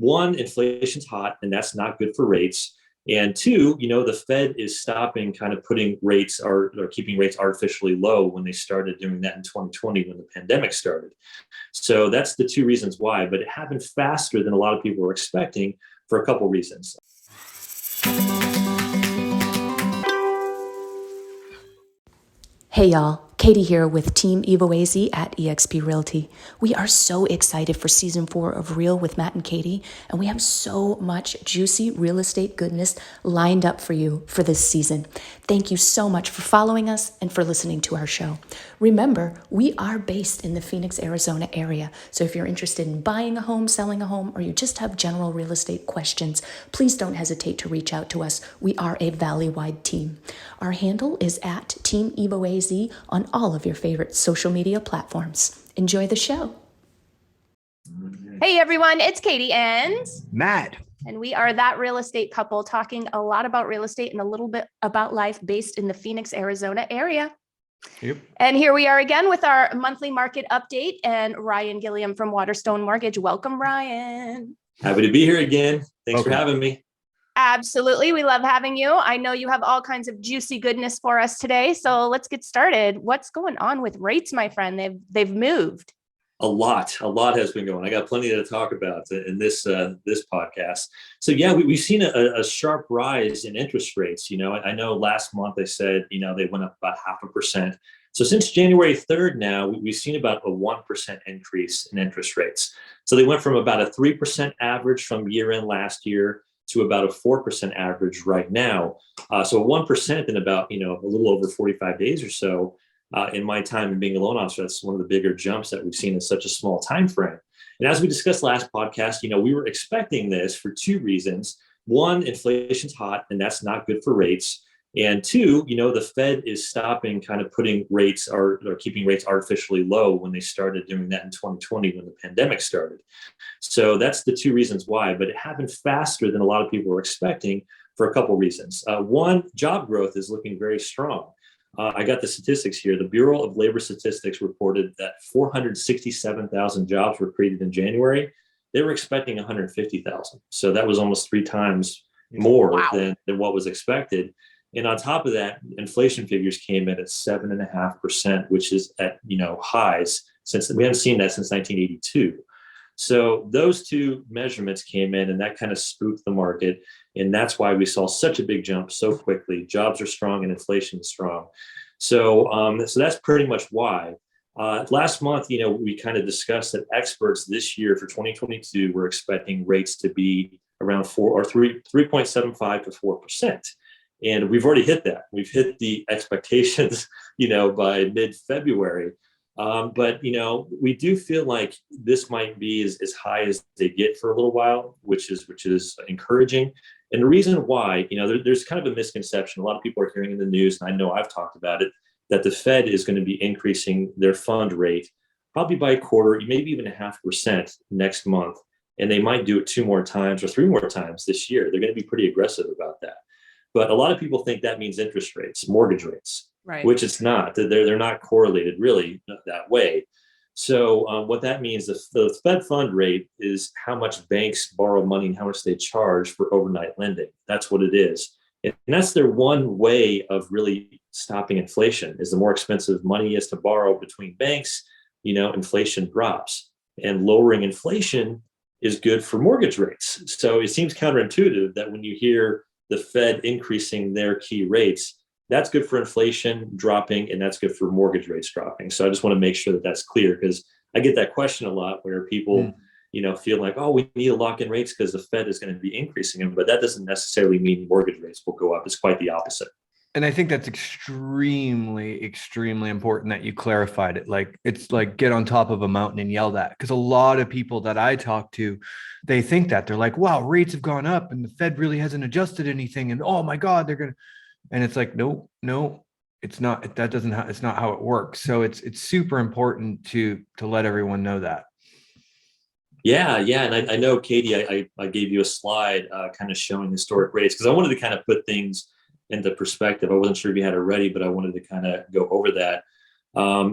one, inflation's hot, and that's not good for rates. And two, the Fed is stopping kind of putting rates or keeping rates artificially low when they started doing that in 2020 when the pandemic started. So that's the two reasons why, but it happened faster than a lot of people were expecting for a couple reasons. Hey y'all, Katie here with Team Evo at eXp Realty. We are so excited for season 4 of R.E.A.L with Matt and Katie, and we have so much juicy real estate goodness lined up for you for this season. Thank you so much for following us and for listening to our show. Remember, we are based in the Phoenix, Arizona area, so if you're interested in buying a home, selling a home, or you just have general real estate questions, please don't hesitate to reach out to us. We are a valley-wide team. Our handle is at Team Evo on all of your favorite social media platforms. Enjoy the show. Hey everyone, it's Katie and Matt. And we are that real estate couple talking a lot about real estate and a little bit about life based in the Phoenix, Arizona area. Yep. And here we are again with our monthly market update and Ryan Gilliam from Waterstone Mortgage. Welcome, Ryan. Happy to be here again. Thanks for having me. Absolutely. We love having you. I know you have all kinds of juicy goodness for us today. So let's get started. What's going on with rates, my friend? They've moved. A lot has been going. I got plenty to talk about in this podcast. So yeah, we've seen a sharp rise in interest rates. I know last month they said, they went up about 0.5%. So since January 3rd now, we've seen about a 1% increase in interest rates. So they went from about a 3% average from year end last year to about a 4% average right now. So 1% in about, a little over 45 days or so. In my time in being a loan officer, that's one of the bigger jumps that we've seen in such a small time frame. And as we discussed last podcast, we were expecting this for two reasons. One, inflation's hot, and that's not good for rates. And two, the Fed is stopping kind of putting rates or keeping rates artificially low when they started doing that in 2020 when the pandemic started. So that's the two reasons why, but it happened faster than a lot of people were expecting for a couple reasons. One, job growth is looking very strong. I got the statistics here. The Bureau of Labor Statistics reported that 467,000 jobs were created in January. They were expecting 150,000. So that was almost 3 times more than what was expected. And on top of that, inflation figures came in at 7.5%, which is at highs since we haven't seen that since 1982. So those two measurements came in, and that kind of spooked the market, and that's why we saw such a big jump so quickly. Jobs are strong and inflation is strong. So that's pretty much why. Last month, we kind of discussed that experts this year for 2022 were expecting rates to be around 3.75 to 4%. And we've already hit that. We've hit the expectations, by mid-February. But, we do feel like this might be as high as they get for a little while, which is encouraging. And the reason why, there's kind of a misconception. A lot of people are hearing in the news, and I know I've talked about it, that the Fed is going to be increasing their fund rate probably by a quarter, maybe even 0.5% next month. And they might do it 2 more times or 3 more times this year. They're going to be pretty aggressive about that. But a lot of people think that means interest rates, mortgage rates, right? Which it's not. They're not correlated really that way. So what that means, the Fed fund rate is how much banks borrow money and how much they charge for overnight lending. That's what it is. And that's their one way of really stopping inflation. Is the more expensive money is to borrow between banks, inflation drops. And lowering inflation is good for mortgage rates. So it seems counterintuitive that when you hear the Fed increasing their key rates, that's good for inflation dropping, and that's good for mortgage rates dropping. So I just want to make sure that that's clear, because I get that question a lot where people, feel like, oh, we need to lock in rates because the Fed is going to be increasing them, but that doesn't necessarily mean mortgage rates will go up. It's quite the opposite. And I think that's extremely, extremely important that you clarified it. Like, it's like get on top of a mountain and yell that, because a lot of people that I talk to, they think that they're like, wow, rates have gone up and the Fed really hasn't adjusted anything. And oh my God, they're going to, and it's like, no, it's not, it's not how it works. So it's super important to let everyone know that. Yeah. And I know, Katie, I gave you a slide kind of showing historic rates, because I wanted to kind of put things into perspective. I wasn't sure if you had it ready, but I wanted to kind of go over that.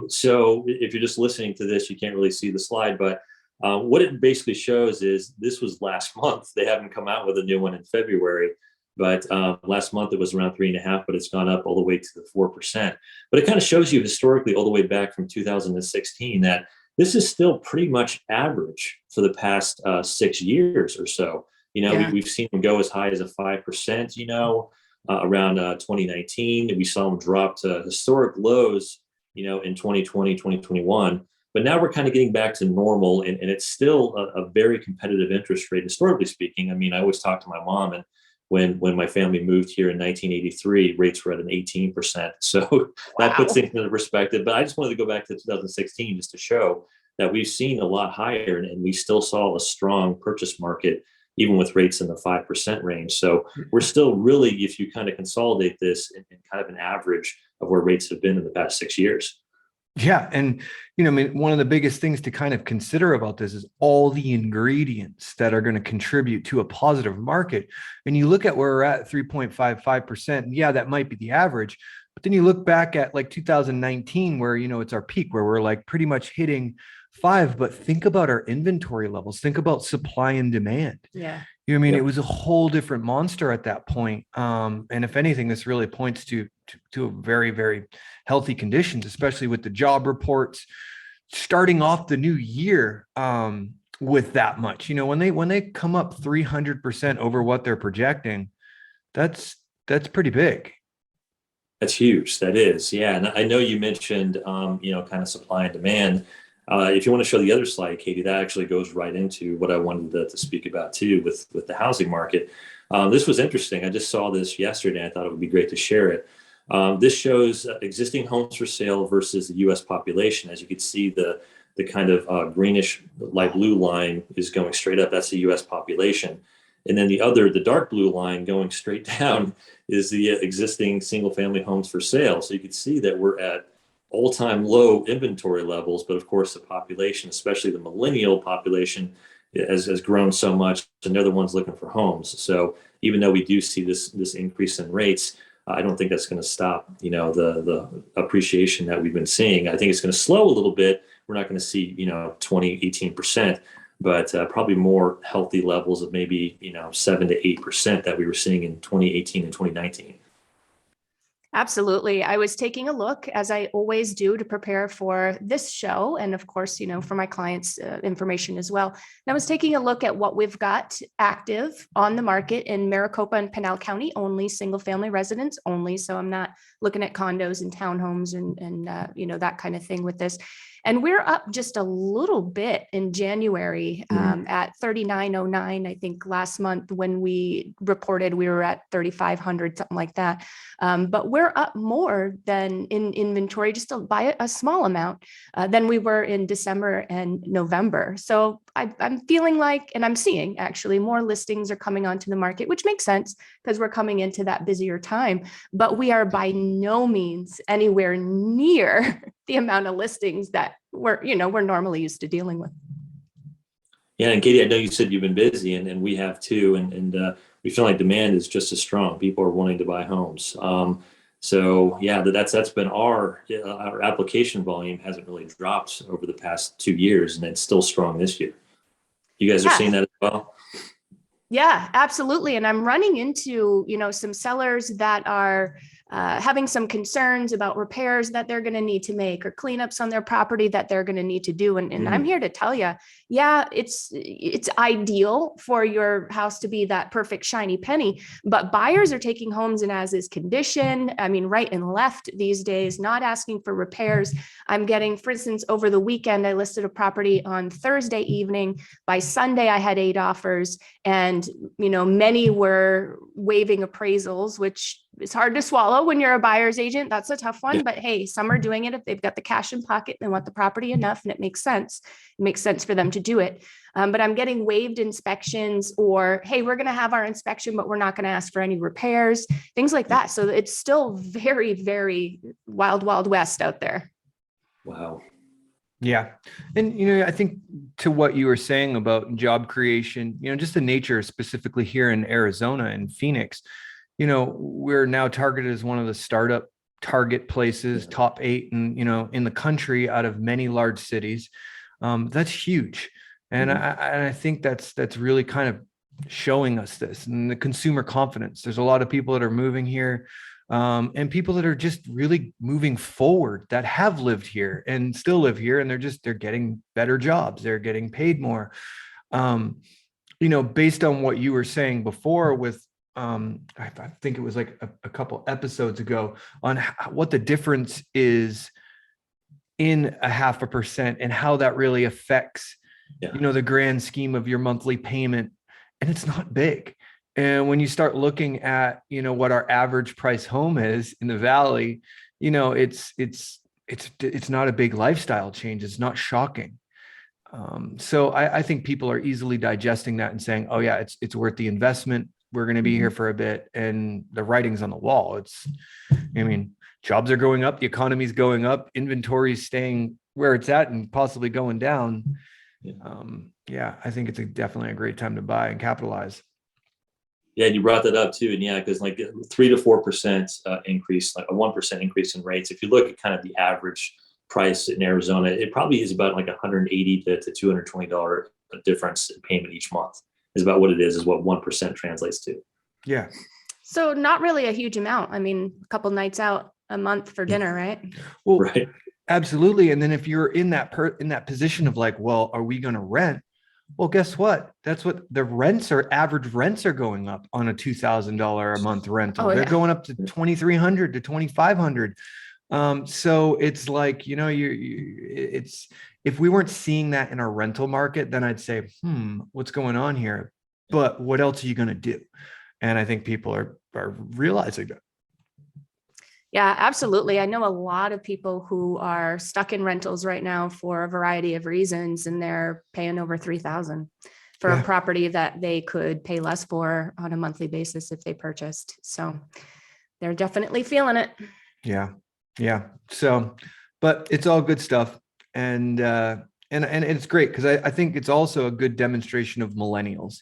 So if you're just listening to this, you can't really see the slide, but What it basically shows is this was last month. They haven't come out with a new one in February, but last month it was around 3.5, but it's gone up all the way to the 4%. But it kind of shows you historically all the way back from 2016 that this is still pretty much average for the past 6 years or so. We've seen them go as high as a 5%, around 2019. We saw them drop to historic lows, in 2020, 2021. But now we're kind of getting back to normal, and it's still a very competitive interest rate, historically speaking. I mean, I always talk to my mom, and when my family moved here in 1983, rates were at an 18%. So that puts things into perspective. But I just wanted to go back to 2016 just to show that we've seen a lot higher, and we still saw a strong purchase market, even with rates in the 5% range. So we're still really, if you kind of consolidate this in kind of an average of where rates have been in the past 6 years. Yeah. And, I mean, one of the biggest things to kind of consider about this is all the ingredients that are going to contribute to a positive market. And you look at where we're at 3.55%. Yeah, that might be the average. But then you look back at like 2019, where, it's our peak, where we're like pretty much hitting 5. But think about our inventory levels. Think about supply and demand. Yeah. It was a whole different monster at that point. And if anything, this really points to a very, very healthy conditions, especially with the job reports starting off the new year with that much. When they come up 300% over what they're projecting, that's pretty big. That's huge. That is. Yeah. And I know you mentioned, kind of supply and demand. If you want to show the other slide, Katie, that actually goes right into what I wanted to speak about too with the housing market. This was interesting. I just saw this yesterday. I thought it would be great to share it. This shows existing homes for sale versus the U.S. population. As you can see, the kind of greenish light blue line is going straight up. That's the U.S. population. And then the dark blue line going straight down is the existing single family homes for sale. So you can see that we're at all-time low inventory levels, but of course the population, especially the millennial population, has grown so much, and they're the ones looking for homes. So even though we do see this increase in rates, I don't think that's going to stop, the appreciation that we've been seeing. I think it's going to slow a little bit. We're not going to see, 18%, but probably more healthy levels of maybe, 7 to 8% that we were seeing in 2018 and 2019. Absolutely. I was taking a look, as I always do, to prepare for this show. And of course, for my clients' information as well. And I was taking a look at what we've got active on the market in Maricopa and Pinal County only, single family residents only. So I'm not looking at condos and townhomes and that kind of thing with this. And we're up just a little bit in January at 3,909. I think last month when we reported, we were at 3,500, something like that. But we're up more than in inventory, just by a small amount than we were in December and November. So I'm feeling like, and I'm seeing actually more listings are coming onto the market, which makes sense because we're coming into that busier time. But we are by no means anywhere near the amount of listings that we're normally used to dealing with. Yeah, and Katie, I know you said you've been busy, and we have too, and we feel like demand is just as strong. People are wanting to buy homes. So yeah, that's been our application volume hasn't really dropped over the past 2 years, and it's still strong this year. You guys are seeing that as well? Yeah, absolutely. And I'm running into, some sellers that are having some concerns about repairs that they're going to need to make or cleanups on their property that they're going to need to do. And I'm here to tell you, yeah, it's ideal for your house to be that perfect shiny penny, but buyers are taking homes in as is condition. I mean, right and left these days, not asking for repairs. I'm getting, for instance, over the weekend, I listed a property on Thursday evening. By Sunday, I had 8 offers, and, many were waiving appraisals, which is hard to swallow when you're a buyer's agent. That's a tough one, but hey, some are doing it if they've got the cash in pocket and they want the property enough, and it makes sense. It makes sense for them to do it. But I'm getting waived inspections, or, hey, we're going to have our inspection, but we're not going to ask for any repairs, things like that. So it's still very, very wild, wild west out there. Wow. Yeah. And, I think to what you were saying about job creation, just the nature specifically here in Arizona and Phoenix, we're now targeted as one of the startup target places, top 8 and, in the country out of many large cities. That's huge. And Mhm. I think that's really kind of showing us this, and the consumer confidence. There's a lot of people that are moving here, and people that are just really moving forward that have lived here and still live here, and they're getting better jobs, they're getting paid more. Um, based on what you were saying before with, I think it was like a couple episodes ago, on what the difference is in 0.5% and how that really affects, Yeah. the grand scheme of your monthly payment. And it's not big. And when you start looking at, what our average price home is in the Valley, it's not a big lifestyle change. It's not shocking. So I think people are easily digesting that and saying, oh yeah, it's worth the investment. We're going to be here for a bit, and the writing's on the wall. Jobs are going up, the economy's going up, inventory is staying where it's at and possibly going down. I think it's definitely a great time to buy and capitalize. Yeah, you brought that up too, and yeah, because like 3 to 4% increase, like a 1% increase in rates. If you look at kind of the average price in Arizona, it probably is about like $180 to $220 difference in payment each month. Is about what it is what 1% translates to. Yeah. So not really a huge amount. I mean, a couple nights out a month for dinner, right? Well, right. Absolutely. And then if you're in that position of like, well, are we going to rent? Well, guess what? That's what the average rents are going up on a $2,000 a month rental. They're going up to $2,300 to $2,500. So it's like, it's, if we weren't seeing that in our rental market, then I'd say, what's going on here? But what else are you going to do? And I think people are realizing that. Yeah, absolutely. I know a lot of people who are stuck in rentals right now for a variety of reasons, and they're paying over $3,000 for a property that they could pay less for on a monthly basis if they purchased. So they're definitely feeling it. Yeah. So, but it's all good stuff. And it's great because I think it's also a good demonstration of millennials.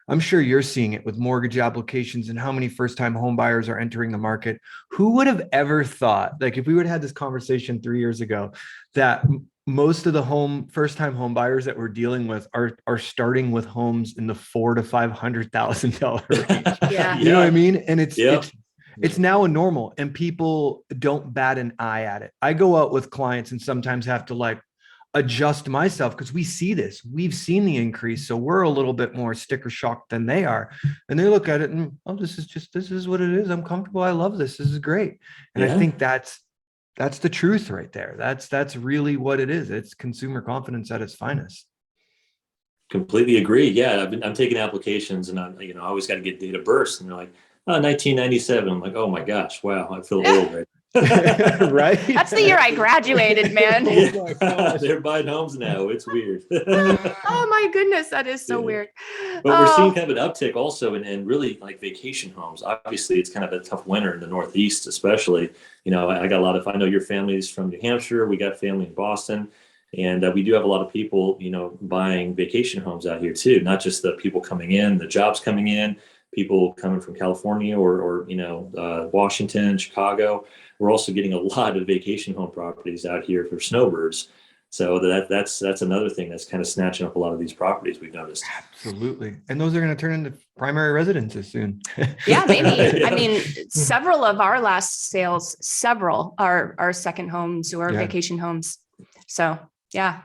I'm sure you're seeing it with mortgage applications and how many first-time home buyers are entering the market. Who would have ever thought, like if we would have had this conversation 3 years ago, that most of the first-time home buyers that we're dealing with are starting with homes in the $400,000 to $500,000 range. Yeah. You know what I mean? And it's now a normal, and people don't bat an eye at it. I go out with clients and sometimes have to like adjust myself because we've seen the increase. So we're a little bit more sticker shock than they are. And they look at it and, oh, this is what it is. I'm comfortable. I love this. This is great. And I think that's the truth right there. That's really what it is. It's consumer confidence at its finest. Completely agree. Yeah. I'm taking applications, and I always got to get date of birth, and they're like, oh, 1997. I'm like, oh my gosh, wow, I feel old right right? That's the year I graduated, man. They're buying homes now. It's weird. Oh my goodness, that is so weird. But we're seeing kind of an uptick also in really like vacation homes. Obviously, it's kind of a tough winter in the Northeast, especially. I got I know your family's from New Hampshire. We got family in Boston. And we do have a lot of people, buying vacation homes out here too. Not just the people coming in, the jobs coming in, people coming from California or Washington, Chicago. We're also getting a lot of vacation home properties out here for snowbirds. So that's another thing that's kind of snatching up a lot of these properties we've noticed. Absolutely. And those are going to turn into primary residences soon. Yeah, maybe. I mean, several of our last sales, are second homes or vacation homes. So yeah.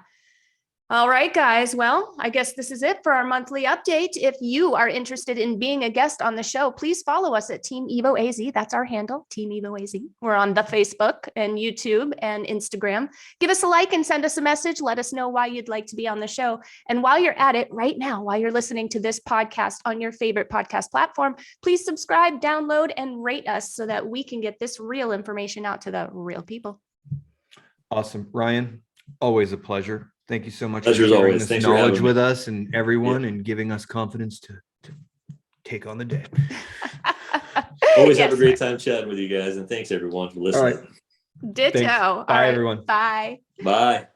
All right, guys. Well, I guess this is it for our monthly update. If you are interested in being a guest on the show, please follow us at Team Evo AZ. That's our handle, Team Evo AZ. We're on the Facebook and YouTube and Instagram. Give us a like and send us a message. Let us know why you'd like to be on the show. And while you're at it right now, while you're listening to this podcast on your favorite podcast platform, please subscribe, download, and rate us so that we can get this real information out to the real people. Awesome. Ryan, always a pleasure. Thank you so much for sharing this knowledge with us and everyone, and giving us confidence to take on the day. Always have a great time chatting with you guys, and thanks everyone for listening. All right. Ditto. Thanks. Bye, everyone. Bye. Bye.